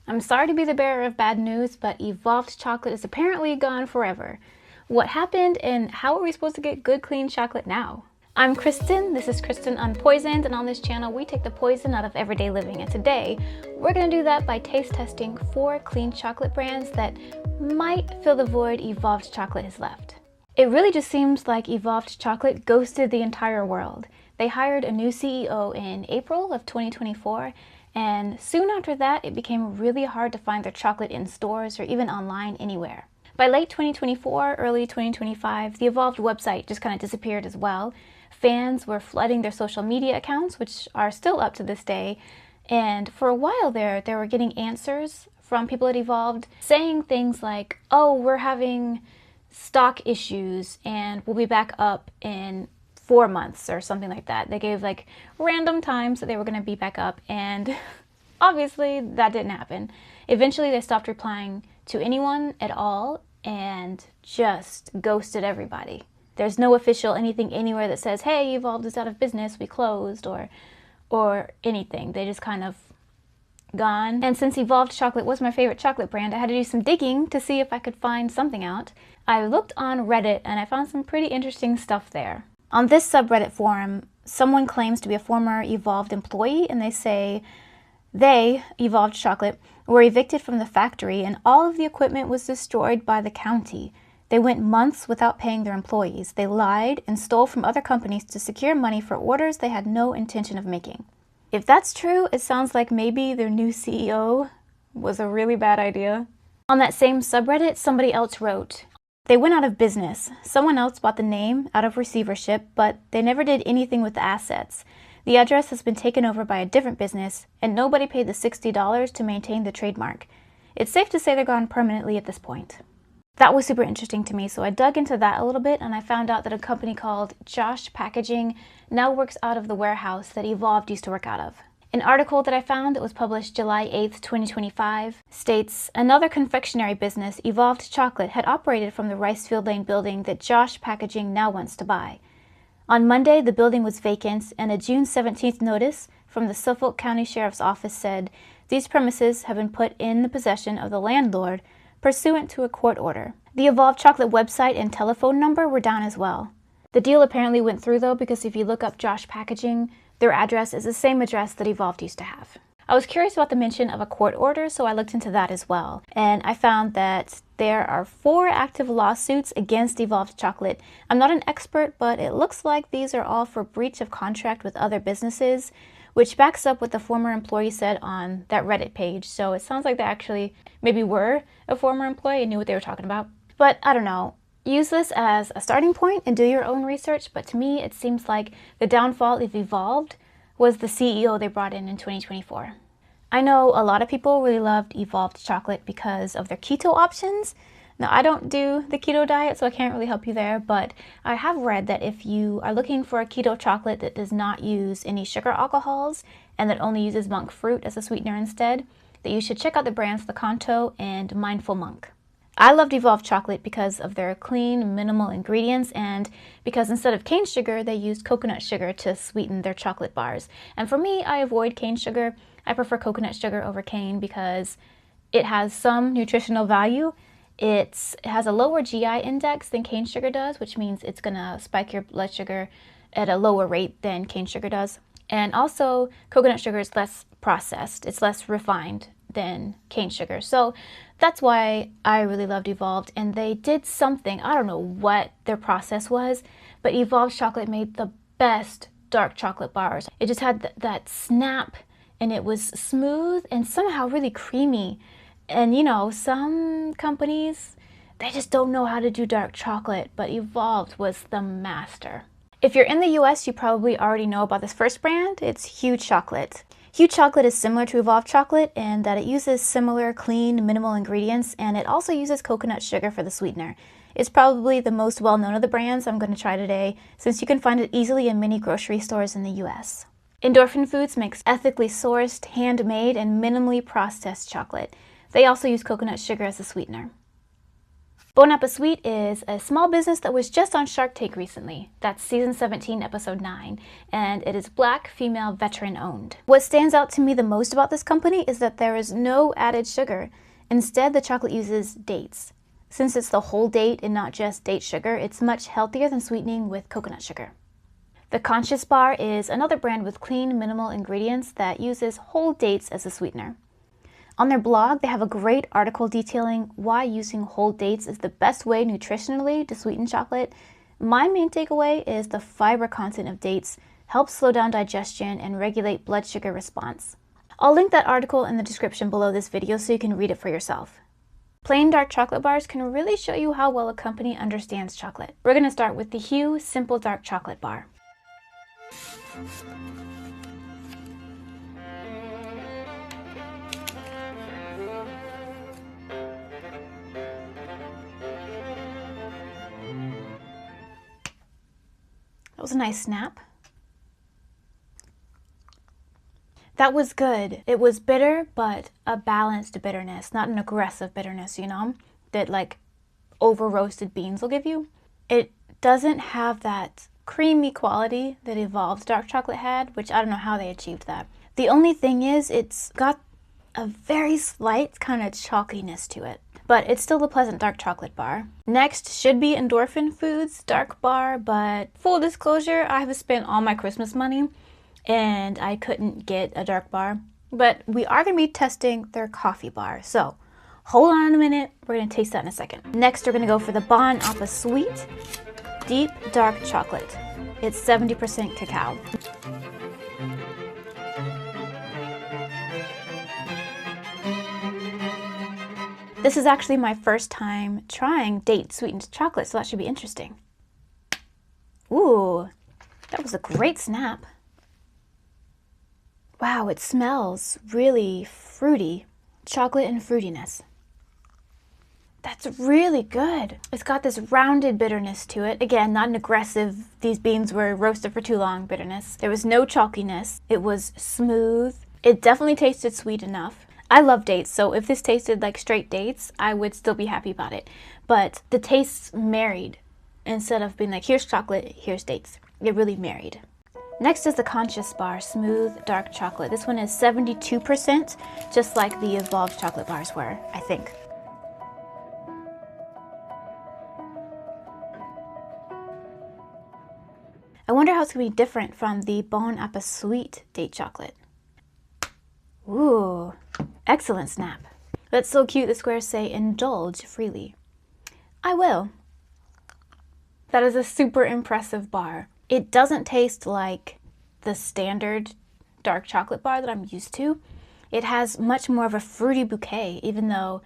I'm sorry to be the bearer of bad news, but evolved chocolate is apparently gone forever. What happened and how are we supposed to get good, clean chocolate now? I'm Kristen, this is Kristen Unpoisoned, and on this channel we take the poison out of everyday living, and today we're going to do that by taste testing 4 clean chocolate brands that might fill the void evolved chocolate has left. It really just seems like evolved chocolate ghosted the entire world. They hired a new CEO in April of 2024, and soon after that it became really hard to find their chocolate in stores or even online anywhere. By late 2024, early 2025, the Evolved website just kind of disappeared as well. Fans were flooding their social media accounts, which are still up to this day, and for a while there, they were getting answers from people at Evolved saying things like, oh, we're having stock issues and we'll be back up in 4 months or something like that. They gave like random times that they were going to be back up, and obviously that didn't happen. Eventually they stopped replying to anyone at all and just ghosted everybody. There's no official anything anywhere that says, hey, Evolved is out of business, we closed, or anything. They just kind of gone. And since Evolved chocolate was my favorite chocolate brand, I had to do some digging to see if I could find something out. I looked on Reddit and I found some pretty interesting stuff there. On this subreddit forum, someone claims to be a former Evolved employee, and they say they, Evolved chocolate, were evicted from the factory and all of the equipment was destroyed by the county. They went months without paying their employees. They lied and stole from other companies to secure money for orders they had no intention of making. If that's true, it sounds like maybe their new CEO was a really bad idea. On that same subreddit, somebody else wrote, they went out of business. Someone else bought the name out of receivership, but they never did anything with the assets. The address has been taken over by a different business, and nobody paid the $60 to maintain the trademark. It's safe to say they're gone permanently at this point. That was super interesting to me, so I dug into that a little bit, and I found out that a company called Josh Packaging now works out of the warehouse that Evolved used to work out of. An article that I found that was published July 8th, 2025 states, another confectionery business, Evolved Chocolate, had operated from the Ricefield Lane building that Josh Packaging now wants to buy. On Monday, the building was vacant, and a June 17th notice from the Suffolk County Sheriff's Office said, these premises have been put in the possession of the landlord pursuant to a court order. The Evolved Chocolate website and telephone number were down as well. The deal apparently went through though, because if you look up Josh Packaging, their address is the same address that Evolved used to have. I was curious about the mention of a court order, so I looked into that as well. And I found that there are 4 active lawsuits against Evolved Chocolate. I'm not an expert, but it looks like these are all for breach of contract with other businesses, which backs up what the former employee said on that Reddit page. So it sounds like they actually maybe were a former employee and knew what they were talking about. But I don't know. Use this as a starting point and do your own research, but to me it seems like the downfall of Evolved was the CEO they brought in 2024. I know a lot of people really loved Evolved chocolate because of their keto options. Now I don't do the keto diet, so I can't really help you there, but I have read that if you are looking for a keto chocolate that does not use any sugar alcohols and that only uses monk fruit as a sweetener instead, that you should check out the brands Lakanto and Mindful Monk. I loved Evolved chocolate because of their clean, minimal ingredients, and because instead of cane sugar, they used coconut sugar to sweeten their chocolate bars. And for me, I avoid cane sugar. I prefer coconut sugar over cane because it has some nutritional value. It has a lower GI index than cane sugar does, which means it's gonna spike your blood sugar at a lower rate than cane sugar does. And also, coconut sugar is less processed. It's less refined than cane sugar. So that's why I really loved Evolved, and they did something, I don't know what their process was, but Evolved chocolate made the best dark chocolate bars. It just had that snap, and it was smooth and somehow really creamy. And you know, some companies, they just don't know how to do dark chocolate, but Evolved was the master. If you're in the US, you probably already know about this first brand. It's Huge Chocolate. Huge Chocolate is similar to Evolved chocolate in that it uses similar clean, minimal ingredients, and it also uses coconut sugar for the sweetener. It's probably the most well-known of the brands I'm going to try today, since you can find it easily in many grocery stores in the US. Endorfin Foods makes ethically sourced, handmade, and minimally processed chocolate. They also use coconut sugar as a sweetener. Bon AppeSweet is a small business that was just on Shark Tank recently. That's season 17, episode 9, and it is Black, female, veteran owned. What stands out to me the most about this company is that there is no added sugar. Instead, the chocolate uses dates. Since it's the whole date and not just date sugar, it's much healthier than sweetening with coconut sugar. The Conscious Bar is another brand with clean, minimal ingredients that uses whole dates as a sweetener. On their blog, they have a great article detailing why using whole dates is the best way nutritionally to sweeten chocolate. My main takeaway is the fiber content of dates helps slow down digestion and regulate blood sugar response. I'll link that article in the description below this video so you can read it for yourself. Plain dark chocolate bars can really show you how well a company understands chocolate. We're going to start with the Hu Simple Dark Chocolate Bar. That was a nice snap. That was good. It was bitter, but a balanced bitterness, not an aggressive bitterness, you know, that like over roasted beans will give you. It doesn't have that creamy quality that Evolved's dark chocolate had, which I don't know how they achieved that. The only thing is it's got a very slight kind of chalkiness to it, but it's still a pleasant dark chocolate bar. Next should be Endorfin Foods dark bar, but full disclosure, I have spent all my Christmas money and I couldn't get a dark bar, but we are going to be testing their coffee bar. So hold on a minute, we're going to taste that in a second. Next, we're going to go for the Bon AppeSweet Deep Dark Chocolate. It's 70% cacao. This is actually my first time trying date sweetened chocolate, so that should be interesting. Ooh, that was a great snap. Wow, it smells really fruity. Chocolate and fruitiness. That's really good. It's got this rounded bitterness to it. Again, not an aggressive, these beans were roasted for too long bitterness. There was no chalkiness. It was smooth. It definitely tasted sweet enough. I love dates, so if this tasted like straight dates, I would still be happy about it. But the tastes married. Instead of being like, here's chocolate, here's dates. It really married. Next is the Conscious Bar Smooth Dark Chocolate. This one is 72%, just like the Evolved chocolate bars were, I think. I wonder how it's going to be different from the Bon AppeSweet date chocolate. Ooh, excellent snap. That's so cute, the squares say indulge freely. I will. That is a super impressive bar. It doesn't taste like the standard dark chocolate bar that I'm used to. It has much more of a fruity bouquet, even though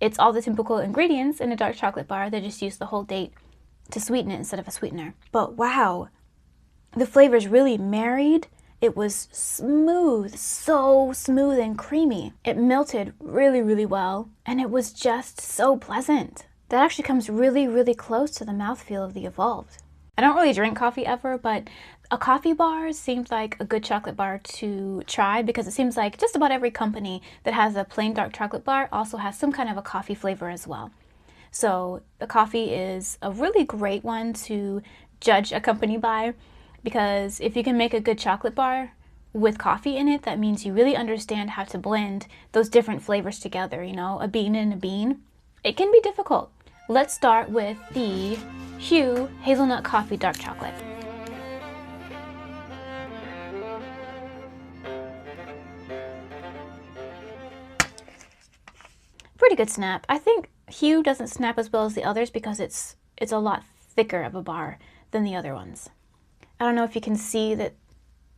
it's all the typical ingredients in a dark chocolate bar. They just use the whole date to sweeten it instead of a sweetener. But wow, the flavors really married. It was smooth, so smooth and creamy. It melted really, really well, and it was just so pleasant. That actually comes really, really close to the mouthfeel of the Evolved. I don't really drink coffee ever, but a coffee bar seemed like a good chocolate bar to try because it seems like just about every company that has a plain dark chocolate bar also has some kind of a coffee flavor as well. So the coffee is a really great one to judge a company by, because if you can make a good chocolate bar with coffee in it, that means you really understand how to blend those different flavors together, you know, a bean and a bean. It can be difficult. Let's start with the Hu Hazelnut Coffee Dark Chocolate. Pretty good snap. I think Hu doesn't snap as well as the others because it's a lot thicker of a bar than the other ones. I don't know if you can see that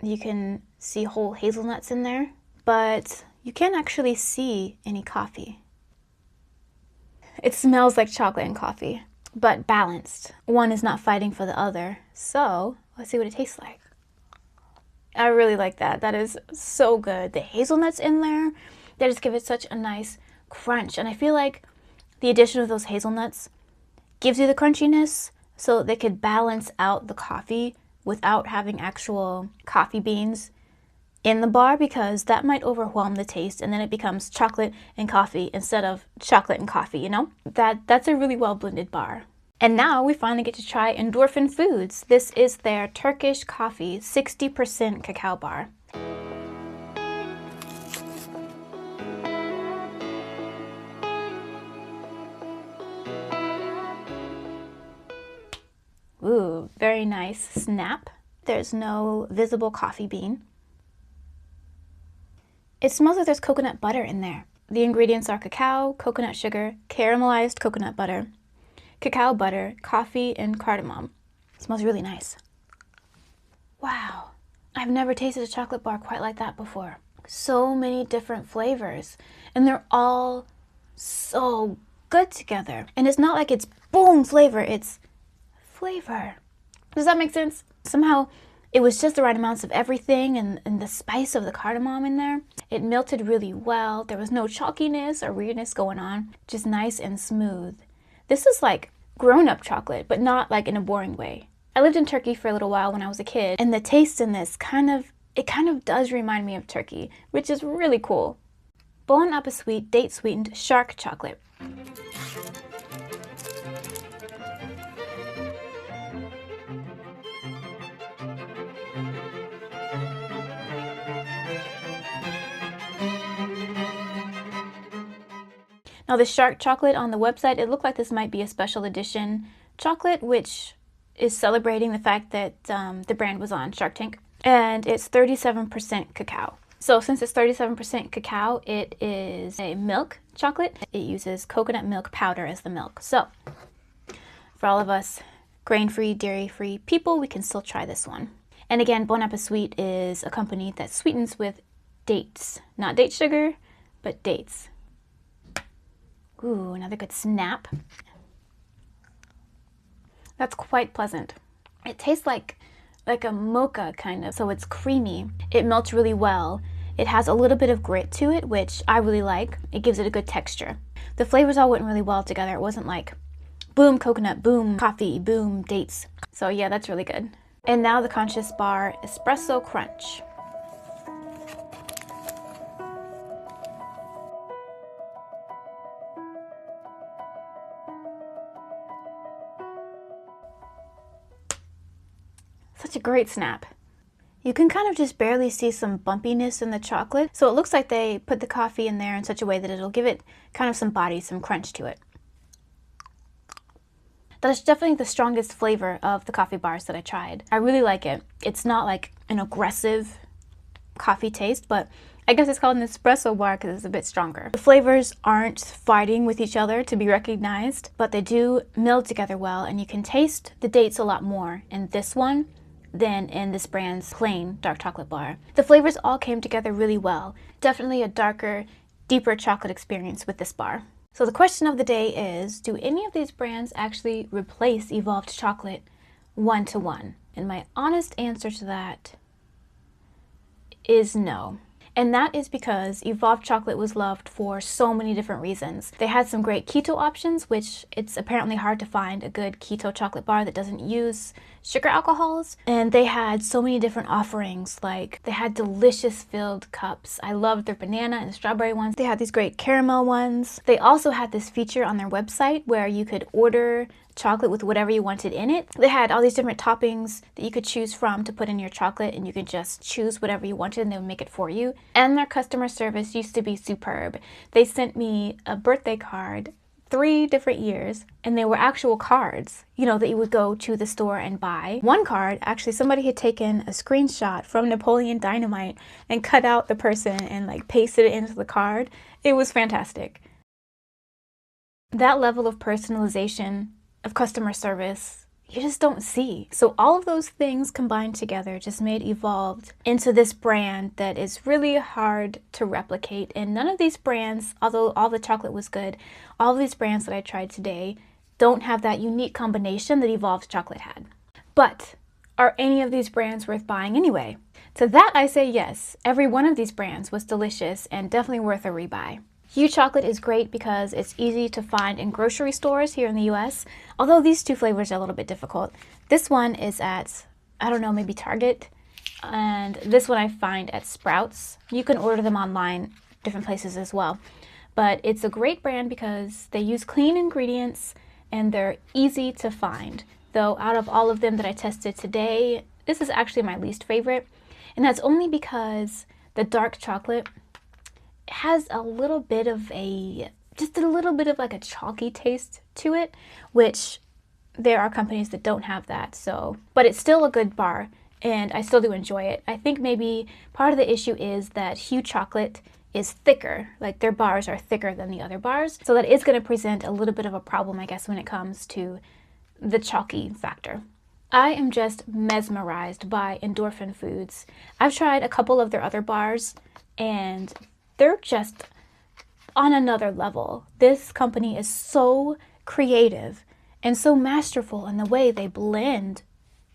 you can see whole hazelnuts in there, but you can't actually see any coffee. It smells like chocolate and coffee, but balanced. One is not fighting for the other. So let's see what it tastes like. I really like that. That is so good. The hazelnuts in there, they just give it such a nice crunch. And I feel like the addition of those hazelnuts gives you the crunchiness so they could balance out the coffee without having actual coffee beans in the bar because that might overwhelm the taste and then it becomes chocolate and coffee instead of chocolate and coffee, you know? That's a really well blended bar. And now we finally get to try Endorfin Foods. This is their Turkish coffee 60% cacao bar. Ooh, very nice snap. There's no visible coffee bean. It smells like there's coconut butter in there. The ingredients are cacao, coconut sugar, caramelized coconut butter, cacao butter, coffee, and cardamom. It smells really nice. Wow, I've never tasted a chocolate bar quite like that before. So many different flavors, and they're all so good together. And it's not like it's boom flavor, it's flavor. Does that make sense? Somehow it was just the right amounts of everything and the spice of the cardamom in there. It melted really well. There was no chalkiness or weirdness going on. Just nice and smooth. This is like grown-up chocolate, but not like in a boring way. I lived in Turkey for a little while when I was a kid, and the taste in this kind of does remind me of Turkey, which is really cool. Bon AppeSweet date sweetened shark chocolate. Now the shark chocolate on the website, it looked like this might be a special edition chocolate, which is celebrating the fact that the brand was on Shark Tank. And it's 37% cacao. So since it's 37% cacao, it is a milk chocolate. It uses coconut milk powder as the milk. So for all of us grain-free, dairy-free people, we can still try this one. And again, Bon AppeSweet is a company that sweetens with dates. Not date sugar, but dates. Ooh, another good snap. That's quite pleasant. It tastes like a mocha kind of, so it's creamy. It melts really well. It has a little bit of grit to it, which I really like. It gives it a good texture. The flavors all went really well together. It wasn't like boom coconut, boom coffee, boom dates. So yeah, that's really good. And now the Conscious Bar Espresso Crunch. Such a great snap. You can kind of just barely see some bumpiness in the chocolate. So it looks like they put the coffee in there in such a way that it'll give it kind of some body, some crunch to it. That is definitely the strongest flavor of the coffee bars that I tried. I really like it. It's not like an aggressive coffee taste, but I guess it's called an espresso bar because it's a bit stronger. The flavors aren't fighting with each other to be recognized, but they do meld together well, and you can taste the dates a lot more in this one than in this brand's plain dark chocolate bar. The flavors all came together really well. Definitely a darker, deeper chocolate experience with this bar. So the question of the day is, do any of these brands actually replace evolved chocolate one-to-one? And my honest answer to that is no. And that is because evolved chocolate was loved for so many different reasons. They had some great keto options, which it's apparently hard to find a good keto chocolate bar that doesn't use sugar alcohols. And they had so many different offerings, like they had delicious filled cups. I loved their banana and strawberry ones. They had these great caramel ones. They also had this feature on their website where you could order chocolate with whatever you wanted in it. They had all these different toppings that you could choose from to put in your chocolate, and you could just choose whatever you wanted and they would make it for you. And their customer service used to be superb. They sent me a birthday card 3 different years, and they were actual cards, you know, that you would go to the store and buy. One card, actually somebody had taken a screenshot from Napoleon Dynamite and cut out the person and like pasted it into the card. It was fantastic. That level of personalization of customer service, you just don't see. So all of those things combined together just made Evolved into this brand that is really hard to replicate. And none of these brands, although all the chocolate was good, all of these brands that I tried today don't have that unique combination that Evolved chocolate had. But are any of these brands worth buying anyway? To that I say yes. Every one of these brands was delicious and definitely worth a rebuy. Hu chocolate is great because it's easy to find in grocery stores here in the US, although these 2 flavors are a little bit difficult. This one is at, I don't know, maybe Target. and this one I find at Sprouts. You can order them online, different places as well. But it's a great brand because they use clean ingredients and they're easy to find. Though out of all of them that I tested today, this is actually my least favorite. And that's only because the dark chocolate has a little bit of just a little bit of like a chalky taste to it, which there are companies that don't have that. So, but it's still a good bar and I still do enjoy it. I think maybe part of the issue is that Hue chocolate is thicker, like their bars are thicker than the other bars. So that is going to present a little bit of a problem, I guess, when it comes to the chalky factor. I am just mesmerized by Endorphin Foods. I've tried a couple of their other bars and they're just on another level. This company is so creative and so masterful in the way they blend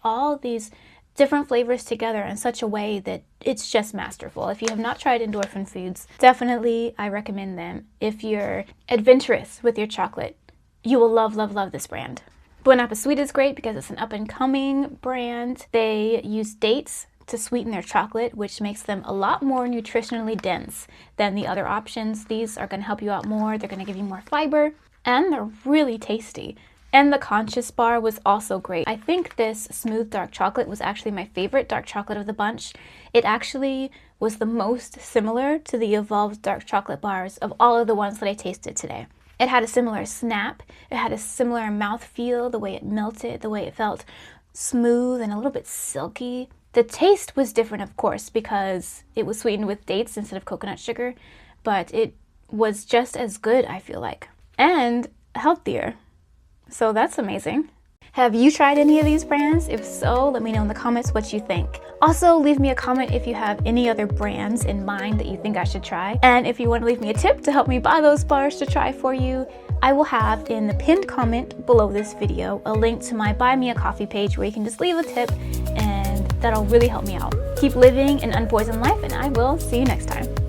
all these different flavors together in such a way that it's just masterful. If you have not tried Endorphin Foods, definitely I recommend them. If you're adventurous with your chocolate, you will love, love, love this brand. Bon AppeSweet is great because it's an up-and-coming brand. They use dates to sweeten their chocolate, which makes them a lot more nutritionally dense than the other options. These are going to help you out more. They're going to give you more fiber, and they're really tasty. And the Conscious bar was also great. I think this smooth dark chocolate was actually my favorite dark chocolate of the bunch. It actually was the most similar to the evolved dark chocolate bars of all of the ones that I tasted today. It had a similar snap. It had a similar mouthfeel, the way it melted, the way it felt smooth and a little bit silky. The taste was different, of course, because it was sweetened with dates instead of coconut sugar, but it was just as good, I feel like, and healthier. So that's amazing. Have you tried any of these brands? If so, let me know in the comments what you think. Also, leave me a comment if you have any other brands in mind that you think I should try. And if you want to leave me a tip to help me buy those bars to try for you, I will have in the pinned comment below this video a link to my Buy Me a Coffee page where you can just leave a tip and that'll really help me out. Keep living an unpoisoned life and I will see you next time.